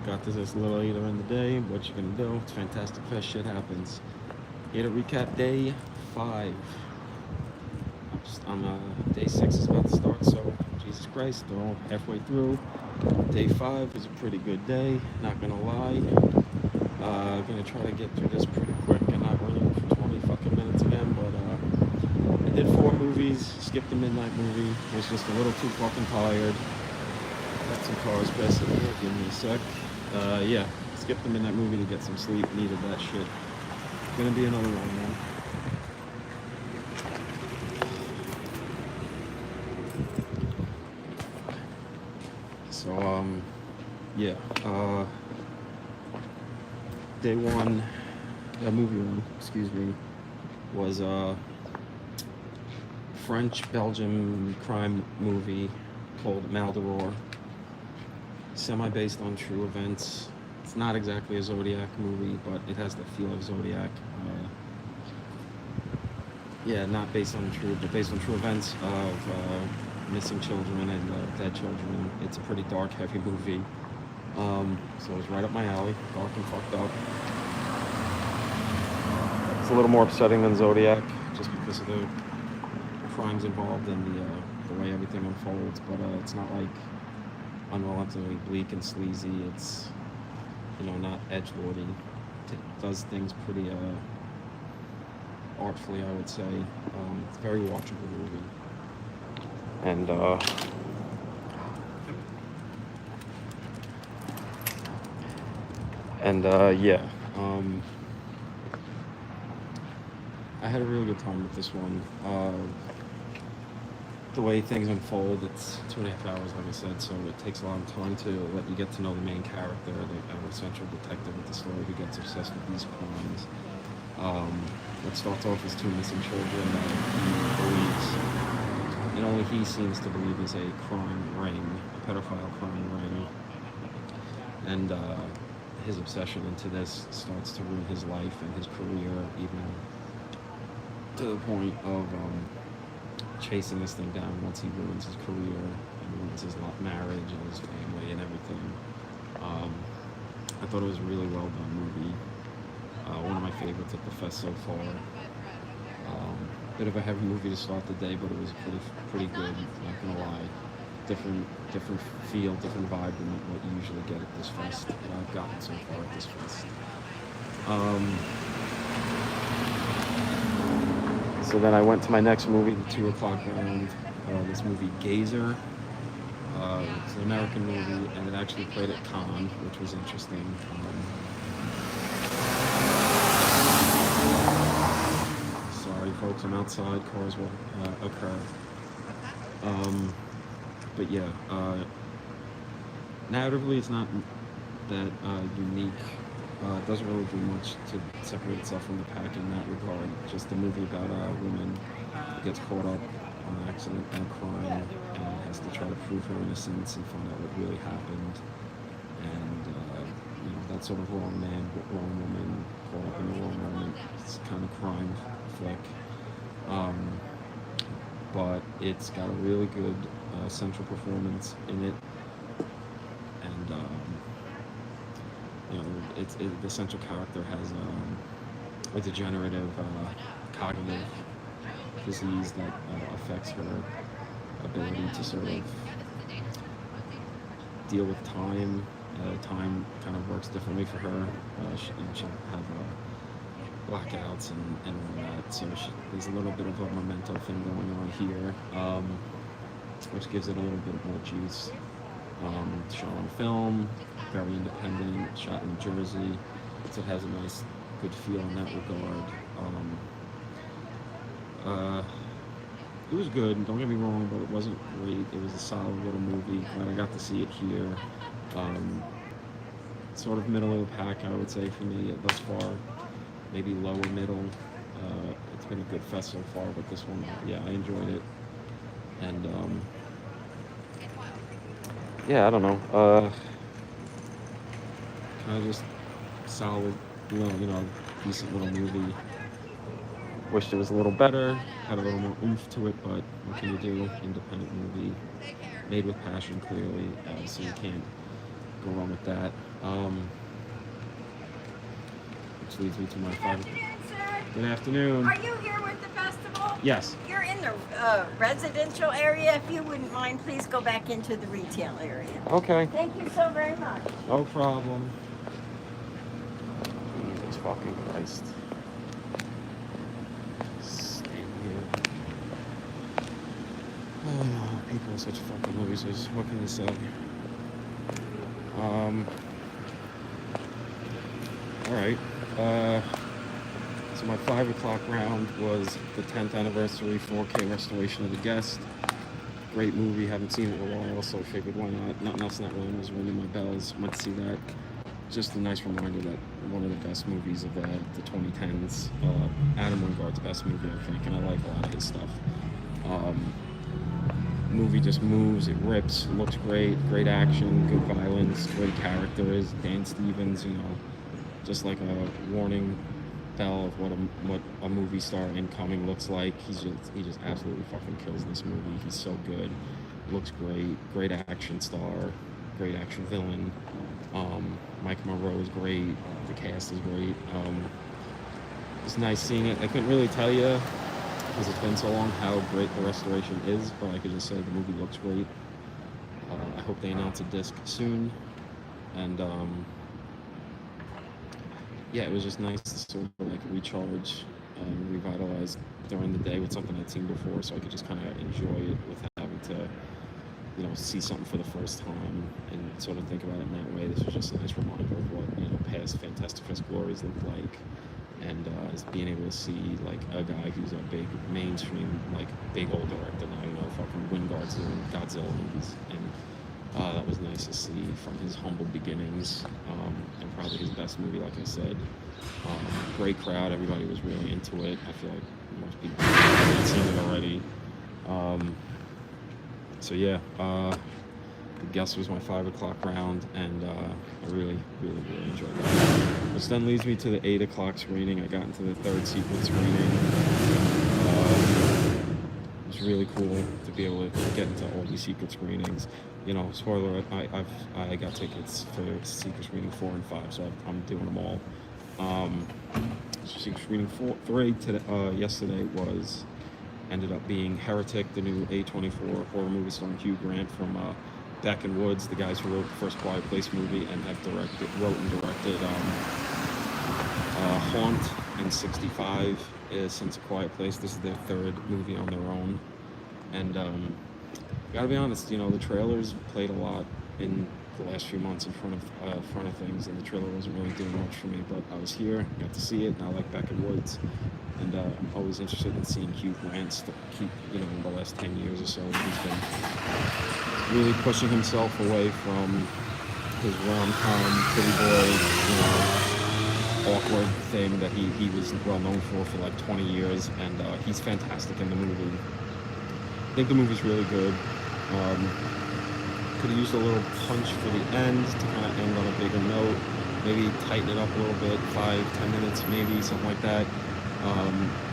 Got this a little later in the day. What you gonna do? It's fantastic fest. Shit happens. Here to recap day 5. Day 6 is about to start, so Jesus Christ, they're all halfway through. Day 5 was a pretty good day, not gonna lie. Gonna try to get through this pretty quick and not running for 20 fucking minutes again, but I did 4 movies, skipped the midnight movie, was just a little too fucking tired. Got some cars passing here, give me a sec. Yeah, skipped the midnight movie to get some sleep, needed that shit. Gonna be another one, man. So, yeah, day 1, movie 1, excuse me, was French-Belgian crime movie called Maldoror, semi-based on true events. It's not exactly a Zodiac movie, but it has the feel of Zodiac. Yeah, not based on true, but based on true events of missing children and dead children. It's a pretty dark, heavy movie. So it was right up my alley, dark and fucked up. It's a little more upsetting than Zodiac, just because of the crimes involved and the way everything unfolds. But it's not like unrelentingly bleak and sleazy. It's, not edgelordy. It does things pretty artfully, I would say. It's a very watchable movie. And yeah, I had a really good time with this one. The way things unfold, it's 2.5 hours, like I said, so it takes a lot of time to let you get to know the main character, the central detective with the story who gets obsessed with these crimes. What starts off as 2 missing children that he believes, and only he seems to believe, is a crime ring, a pedophile crime ring. And his obsession into this starts to ruin his life and his career, even to the point of chasing this thing down once he ruins his career and ruins his marriage and his family and everything. I thought it was a really well done movie. One of my favorites at the fest so far. Bit of a heavy movie to start the day, but it was pretty good, not gonna lie. Different feel, different vibe than what you usually get at this fest that I've gotten so far at this fest. So then I went to my next movie, the 2 o'clock round. This movie, Gazer. It's an American movie, and it actually played at Cannes, which was interesting. Sorry, folks, I'm outside. Cars will occur. But yeah, narratively, it's not that unique. It doesn't really do much to separate itself from the pack in that regard. Just a movie about a woman who gets caught up on an accident and a crime and has to try to prove her innocence and find out what really happened. And that sort of wrong man, wrong woman, caught up in the wrong moment. It's kind of crime flick. But it's got a really good central performance in it, and the central character has a degenerative cognitive disease that affects her ability to sort of deal with time. Time kind of works differently for her. She'll have blackouts and all that, so there's a little bit of a memento thing going on here, which gives it a little bit more juice. Shot on film, very independent, shot in New Jersey, so it has a nice, good feel in that regard. It was good, don't get me wrong, but it wasn't great. It was a solid little movie. Glad I got to see it here. Sort of middle of the pack, I would say, for me thus far. Maybe lower middle. It's been a good fest so far, but this one, yeah, I enjoyed it. And yeah, I don't know. Kind of just solid, decent little movie. Wished it was a little better, had a little more oomph to it, but what can you do? Independent movie, made with passion, clearly, so you can't go wrong with that. Which leads me to my Good five. afternoon, sir. Good afternoon. Are you here with the festival? Yes. You're in the residential area. If you wouldn't mind, please go back into the retail area. Okay. Thank you so very much. No problem. Jesus fucking Christ. Stand here. Oh, people are such fucking losers. What can you say? Alright. So my 5 o'clock round was the 10th anniversary 4K restoration of The Guest. Great movie, haven't seen it in a while, so I figured why not. Nothing else in that room was ringing my bells. Went to see that. Just a nice reminder that one of the best movies of the 2010s. Adam Wingard's best movie, I think, and I like a lot of his stuff. Movie just moves, it rips, looks great, great action, good violence, great characters. Dan Stevens, you know, just like a warning bell of what a movie star incoming looks like. He just absolutely fucking kills this movie. He's so good, looks great, great action star, great action villain. Mike Monroe is great, the cast is great. It's nice seeing it. I couldn't really tell you, because it's been so long, how great the restoration is, but I could just say the movie looks great. I hope they announce a disc soon, and yeah, it was just nice to sort of like recharge and revitalize during the day with something I'd seen before, so I could just kind of enjoy it without having to, you know, see something for the first time and sort of think about it in that way. This was just a nice reminder of what, you know, past Fantastic Fest glories looked like, and being able to see like a guy who's a big mainstream, like big old director now, you know, fucking Wingard's doing Godzilla movies, and that was nice to see from his humble beginnings, and probably his best movie, like I said. Great crowd, everybody was really into it. I feel like most people have seen it already. So yeah, The Guest was my 5 o'clock round, and I really enjoyed that. Which then leads me to the 8 o'clock screening. I got into the third secret screening. It was really cool to be able to get into all these secret screenings. You know, spoiler, I got tickets for secret screening 4 and 5, so I'm doing them all. Secret screening 3 yesterday ended up being Heretic, the new A24 horror movie starring Hugh Grant from Beck and Woods, the guys who wrote the first Quiet Place movie and have wrote and directed Haunt and 65 since A Quiet Place. This is their third movie on their own, and gotta be honest, you know, the trailers played a lot in the last few months in front of things, and the trailer wasn't really doing much for me, but I was here, got to see it, and I like Beck and Woods, and I'm always interested in seeing Hugh Grant keep, you know, in the last 10 years or so, he's been really pushing himself away from his rom-com, pretty boy, you know, awkward thing that he was well known for like 20 years, and he's fantastic in the movie. I think the movie's really good. Could have used a little punch for the end to kind of end on a bigger note, maybe tighten it up a little bit, 5-10 minutes maybe, something like that.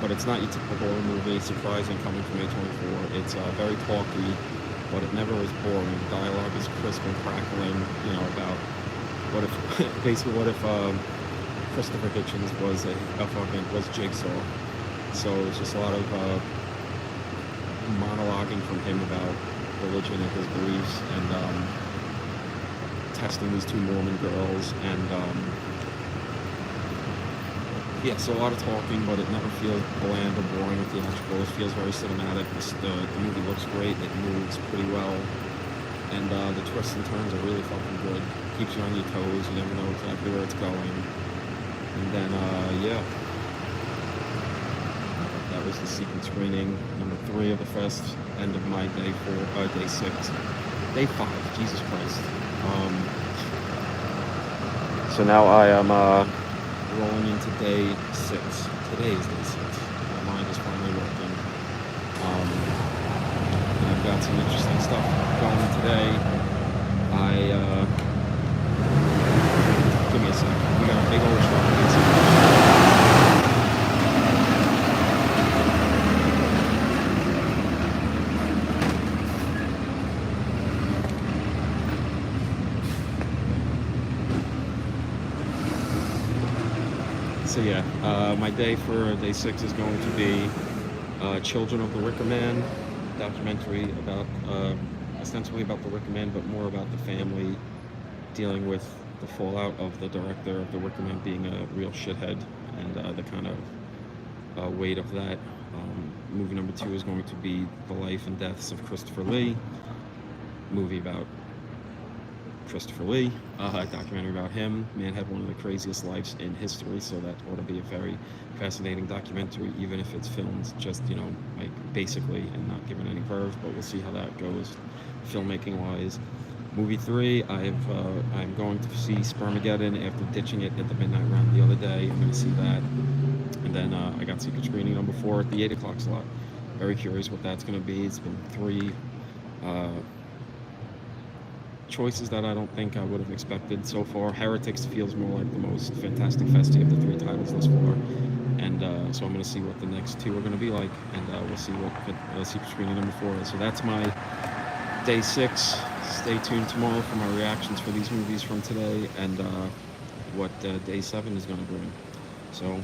But it's not your typical horror movie, surprising coming from A24. It's very talky, but it never is boring. The dialogue is crisp and crackling, you know, about what if Christopher Hitchens was Jigsaw. So it's just a lot of monologuing from him about religion and his beliefs, and testing these two Mormon girls, and yeah, so a lot of talking, but it never feels bland or boring or theatrical. It feels very cinematic. The movie looks great. It moves pretty well, and the twists and turns are really fucking good. Keeps you on your toes. You never know exactly where it's going. And then yeah, that was the secret screening number 3 of the fest. End of my day 6, day 5. Jesus Christ. So now I am rolling into day 6. Today is day 6. My mind is finally working. And I've got some interesting stuff going today. Give me a second. We got a big old truck. So yeah, my day for day 6 is going to be Children of the Wicker Man, documentary about ostensibly about the Wicker Man, but more about the family dealing with the fallout of the director of the Wicker Man being a real shithead, and the kind of weight of that. Movie number 2 is going to be The Life and Deaths of Christopher Lee, movie about Christopher Lee, a documentary about him. Man had one of the craziest lives in history, so that ought to be a very fascinating documentary, even if it's filmed just, like basically and not given any verve, but we'll see how that goes filmmaking wise. Movie 3, I'm going to see Spermageddon after ditching it at the midnight round the other day. I'm going to see that. And then I got secret screening number 4 at the 8 o'clock slot. Very curious what that's going to be. It's been 3 choices that I don't think I would have expected so far. Heretics feels more like the most fantastic festy of the 3 titles thus far, and so I'm going to see what the next 2 are going to be like, and we'll see what secret screening number 4 is. So that's my day 6. Stay tuned tomorrow for my reactions for these movies from today, and what day 7 is going to bring. So